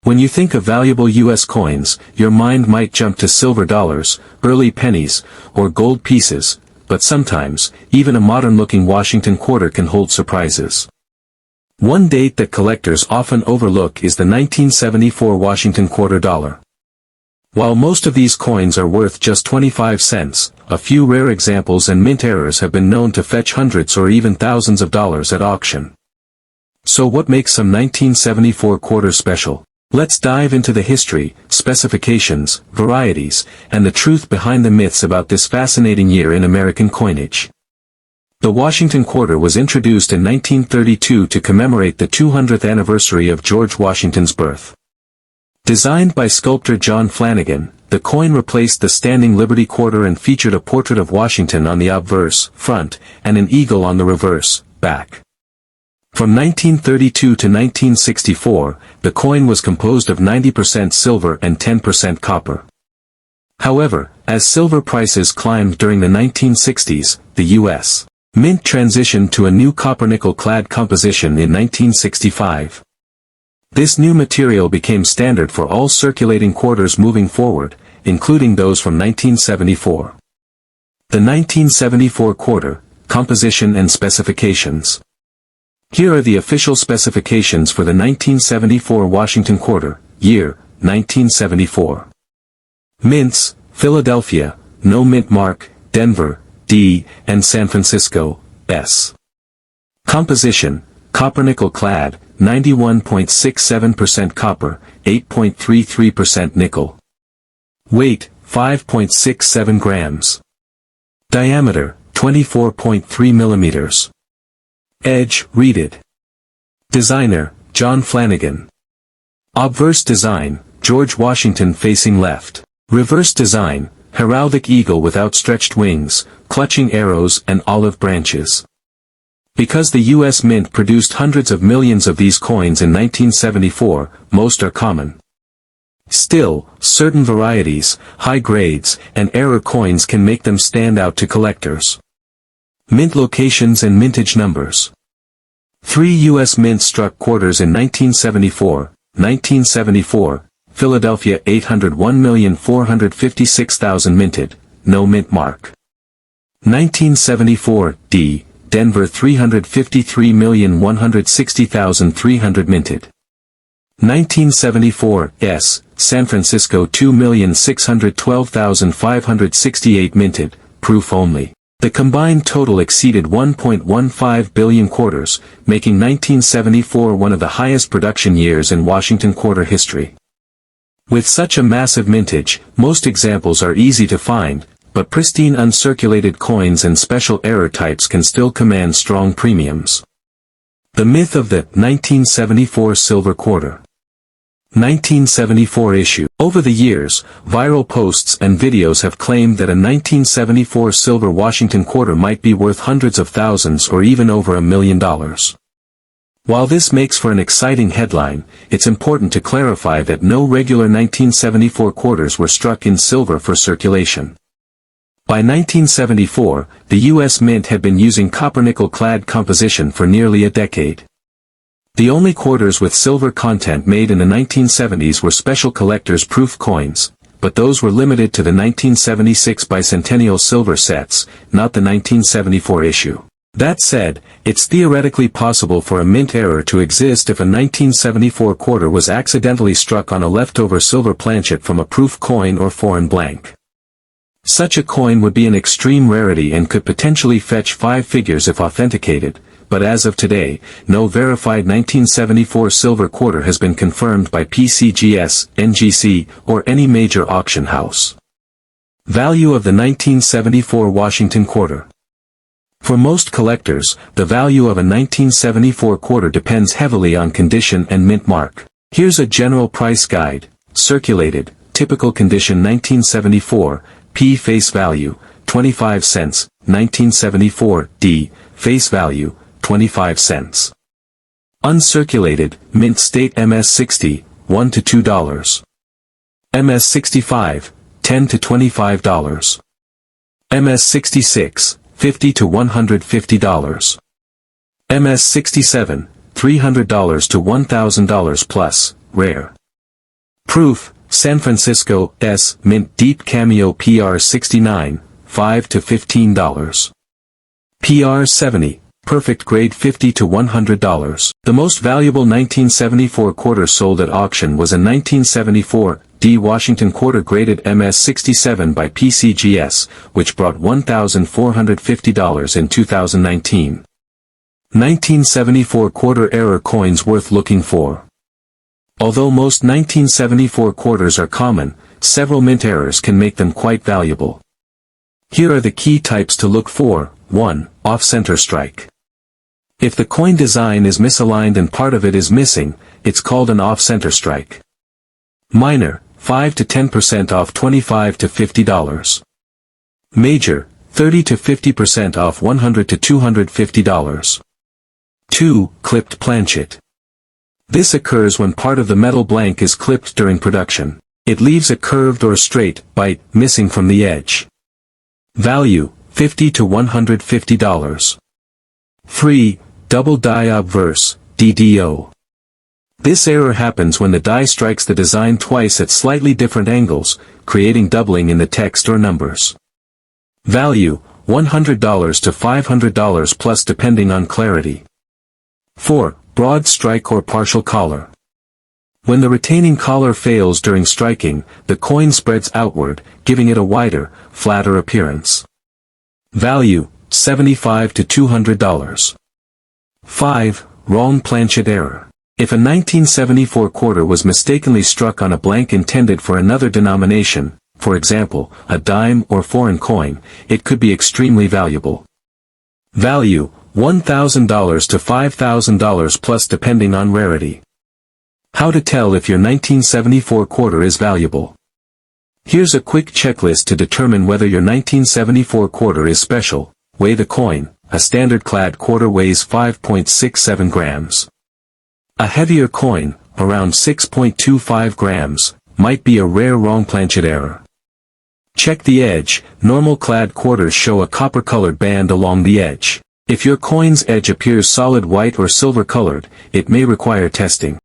When you think of valuable U.S. coins, your mind might jump to silver dollars, early pennies, or gold pieces, but sometimes, even a modern-looking Washington quarter can hold surprises. One date that collectors often overlook is the 1974 Washington quarter dollar. While most of these coins are worth just 25 cents, a few rare examples and mint errors have been known to fetch hundreds or even thousands of dollars at auction. So what makes some 1974 quarters special? Let's dive into the history, specifications, varieties, and the truth behind the myths about this fascinating year in American coinage. The Washington quarter was introduced in 1932 to commemorate the 200th anniversary of George Washington's birth. Designed by sculptor John Flanagan, the coin replaced the standing Liberty quarter and featured a portrait of Washington on the obverse, front, and an eagle on the reverse, back. From 1932 to 1964, the coin was composed of 90% silver and 10% copper. However, as silver prices climbed during the 1960s, the U.S. Mint transitioned to a new copper-nickel-clad composition in 1965. This new material became standard for all circulating quarters moving forward, including those from 1974. The 1974 quarter, composition and specifications. Here are the official specifications for the 1974 Washington quarter, year, 1974. Mints, Philadelphia, no mint mark, Denver, D, and San Francisco, S. Composition, copper-nickel clad, 91.67% copper, 8.33% nickel. Weight, 5.67 grams. Diameter, 24.3 millimeters. Edge, reeded. Designer, John Flanagan. Obverse design, George Washington facing left. Reverse design, heraldic eagle with outstretched wings, clutching arrows and olive branches. Because the U.S. Mint produced hundreds of millions of these coins in 1974, most are common. Still, certain varieties, high grades, and error coins can make them stand out to collectors. Mint locations and mintage numbers. 3 U.S. Mint struck quarters in 1974, 1974, Philadelphia 801,456,000 minted, no mint mark. 1974, D, Denver 353,160,300 minted. 1974, S, San Francisco 2,612,568 minted, proof only. The combined total exceeded 1.15 billion quarters, making 1974 one of the highest production years in Washington quarter history. With such a massive mintage, most examples are easy to find, but pristine uncirculated coins and special error types can still command strong premiums. The myth of the 1974 silver quarter. 1974 issue. Over the years, viral posts and videos have claimed that a 1974 silver Washington quarter might be worth hundreds of thousands or even over $1 million. While this makes for an exciting headline, it's important to clarify that no regular 1974 quarters were struck in silver for circulation. By 1974, the U.S. Mint had been using copper-nickel-clad composition for nearly a decade. The only quarters with silver content made in the 1970s were special collector's proof coins, but those were limited to the 1976 bicentennial silver sets, not the 1974 issue. That said, it's theoretically possible for a mint error to exist if a 1974 quarter was accidentally struck on a leftover silver planchet from a proof coin or foreign blank. Such a coin would be an extreme rarity and could potentially fetch 5 figures if authenticated, but as of today, no verified 1974 silver quarter has been confirmed by PCGS, NGC, or any major auction house. Value of the 1974 Washington quarter. For most collectors, the value of a 1974 quarter depends heavily on condition and mint mark. Here's a general price guide. Circulated, typical condition 1974, P face value, 25 cents, 1974, D, face value, 25 cents. Uncirculated, mint state MS-60, $1 to $2. MS-65, $10 to $25. MS-66, $50 to $150. MS-67, $300 to $1,000 plus, rare. Proof, San Francisco, S. Mint Deep Cameo PR 69, $5 to $15. PR 70, Perfect Grade $50 to $100. The most valuable 1974 quarter sold at auction was a 1974 D Washington quarter graded MS 67 by PCGS, which brought $1,450 in 2019. 1974 quarter error coins worth looking for. Although most 1974 quarters are common, several mint errors can make them quite valuable. Here are the key types to look for. 1. Off-center strike. If the coin design is misaligned and part of it is missing, it's called an off-center strike. Minor, 5 to 10% off $25 to $50. Major, 30 to 50% off $100 to $250. 2. Clipped planchet. This occurs when part of the metal blank is clipped during production. It leaves a curved or straight bite missing from the edge. Value, $50 to $150. 3. Double die obverse, DDO. This error happens when the die strikes the design twice at slightly different angles, creating doubling in the text or numbers. Value, $100 to $500 plus depending on clarity. 4. Broadstrike or partial collar. When the retaining collar fails during striking, the coin spreads outward, giving it a wider, flatter appearance. Value, $75 to $200. 5. Wrong planchet error. If a 1974 quarter was mistakenly struck on a blank intended for another denomination, for example, a dime or foreign coin, it could be extremely valuable. Value, $1,000 to $5,000 plus depending on rarity. How to tell if your 1974 quarter is valuable. Here's a quick checklist to determine whether your 1974 quarter is special. Weigh the coin. A standard clad quarter weighs 5.67 grams. A heavier coin, around 6.25 grams, might be a rare wrong planchet error. Check the edge. Normal clad quarters show a copper-colored band along the edge. If your coin's edge appears solid white or silver-colored, it may require testing.